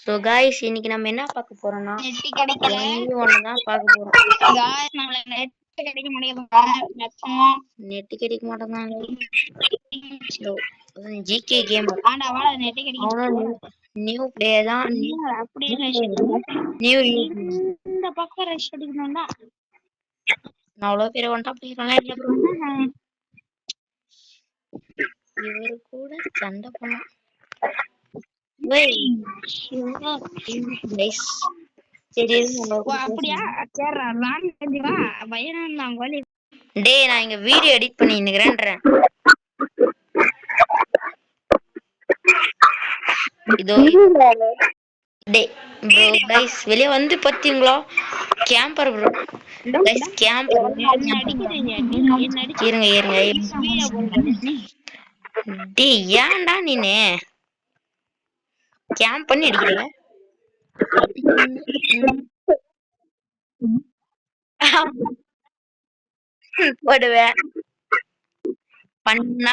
So guys இன்னைக்கு நம்ம என்ன பார்க்க போறோம்னா நெட் கிடைக்கல ஒன்று தான் பார்க்க போறோம். காய்ஸ் நம்மள நெட் கிடைக்க மாட்டேங்குது. நெட் கிடைக்க மாட்டேங்காங்க. ஜிகே கேமர் ஆனா வாடா நெட் கிடைக்க நியூ பிளேயர் தான். அப்படியே நியூ இந்த பக்கம் ரஷ் அடிக்கணும்டா. அவ்வளோ பேர் வந்துட்டா போயிடுவாங்க. இவரு கூட சண்டை பண்ணும். டேய் நான் இங்க வீடியோ எடிட் பண்ணிக்கிறேன்றேன். இதோ டேய் ப்ரோ கைஸ் வெளிய வந்து பாத்தீங்களா கேம்பர் ப்ரோ கைஸ் கேம்பர் இருங்க டேய் ஏன்டா நீனே கேம்ப் பண்ணி அடிக்கிறீங்க போடுவேன் பண்ணா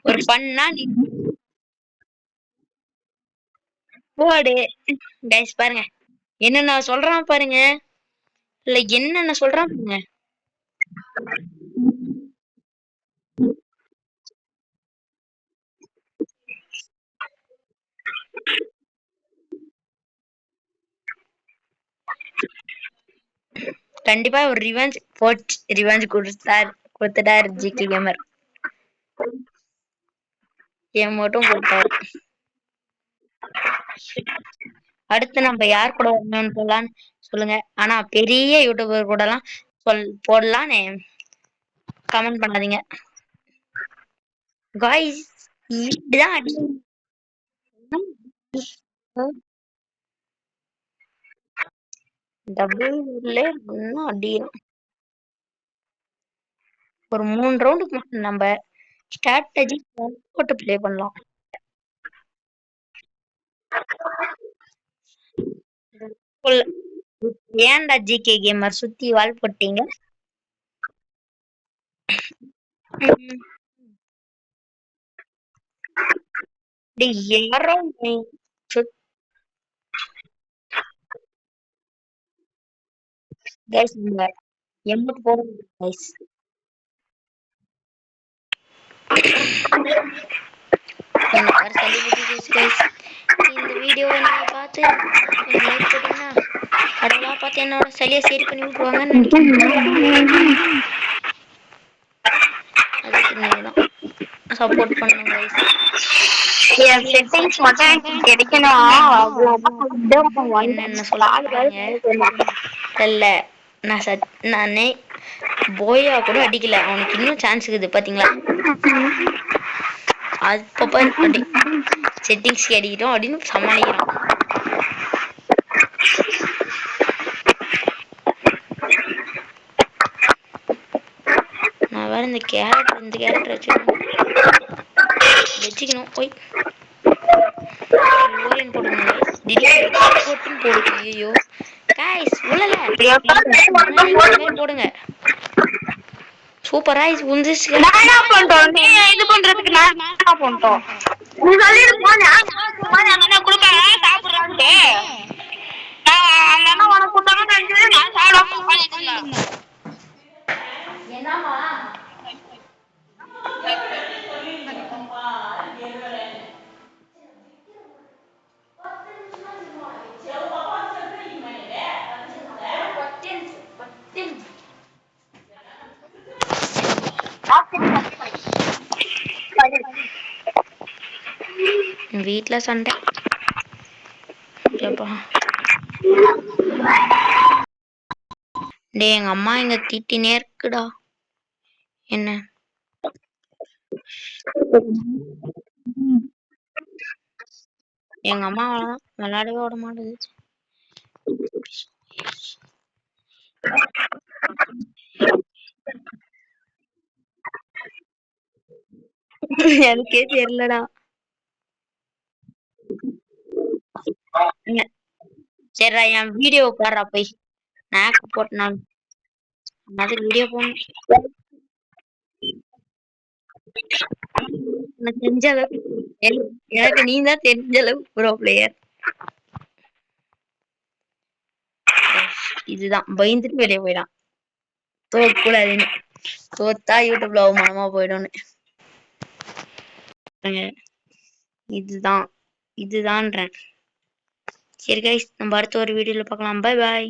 ஒரு பண்ணா நீ போடு கைஸ் பாருங்க என்னென்ன சொல்றான் பாருங்க. இல்ல என்னென்ன சொல்றான் பாருங்க. கண்டிப்பா ஒரு ரிவெஞ்ச் கொடுத்துட்டாரு ஜிகே கேமர். என் மட்டும் கொடுத்தாரு. அடுத்து நம்ம யார் கூட வரணும்னு போலான்னு சொல்லுங்க. ஆனா பெரிய யூடியூபர் கூட எல்லாம் போடலான்னு கமெண்ட் பண்ணாதீங்க காய்ஸ். இப்படிதான் அடி ஒரு 3 ரவுண்டுக்கு மட்டும் நம்ம ஸ்ட்ராட்டஜி போட்டு ப்ளே பண்ணலாம். ஏன்டா ஜிகே கேமர் சுத்தி வால் போட்டீங்க? யாரோ கைஸ் எம்புட்டு போடுங்க கைஸ். இந்த வீடியோவை நீங்க பார்த்து லைக் போட்டீங்கன்னா கடவுளா பார்த்து என்னோட சளியை சரி பண்ணி விட்டுருவாங்கன்னு நினைக்கிறேன். அதுக்கு நீங்க தான் சப்போர்ட் பண்ணுங்க கைஸ். செட்டிங்ஸ் மட்டும் கிடைக்கணும். என்னென்ன சொல்லுங்க இல்ல நானே போயா கூட அடிக்கல. அவனுக்கு இன்னும் சான்ஸ் இருக்குது பாத்தீங்களா? அப்பப்ப செட்டிங்ஸ் அடிக்கிறோம் அப்படின்னு சமாளிக்கிறோம். நான் வேற இந்த கேரக்டர் வச்சுக்கணும். போய் ஓரியன் போடுங்க போடுங்க. ஐயோ கைஸ் உள்ளல போடுங்க. சூப்பரா உந்துச்சு. நான் என்ன பண்றோம்? நீ இது பண்றதுக்கு நான் என்ன பண்றோம்? நீ சொல்லிட்டு போனா மாதிரி அண்ணா கொடுப்பாங்க சாப்பிடுறான்ட்டு. அந்த அண்ணா உனக்கு கொடுத்தாங்க நான் சாப்பிடாம உட்காந்துட்டு என்னமா வீட்ல சண்டை. டேய் எங்க அம்மா இங்க திட்டினே இருக்குடா. என்ன எங்க அம்மா விளையாடவே விட மாட்டேது. எனக்கே தெரியலடா. சரிடா என் வீடியோ பாடுறா போய். நான் போட்டேன் அது வீடியோ போடணும். தெரிஞ்ச அளவுக்கு எனக்கு நீ தான் தெரிஞ்ச அளவுக்கு ப்ரோ பிளேயர். இதுதான் பயந்துட்டு வெளியே போயிடான். தோக்கூடாதுன்னு. தோத்தா யூடியூப்ல அவமானமா போயிடும்னு. இதுதான் இதுதான்றேன். சரி கைஸ், நம்ம அடுத்த ஒரு வீடியோல பார்க்கலாம். Bye bye.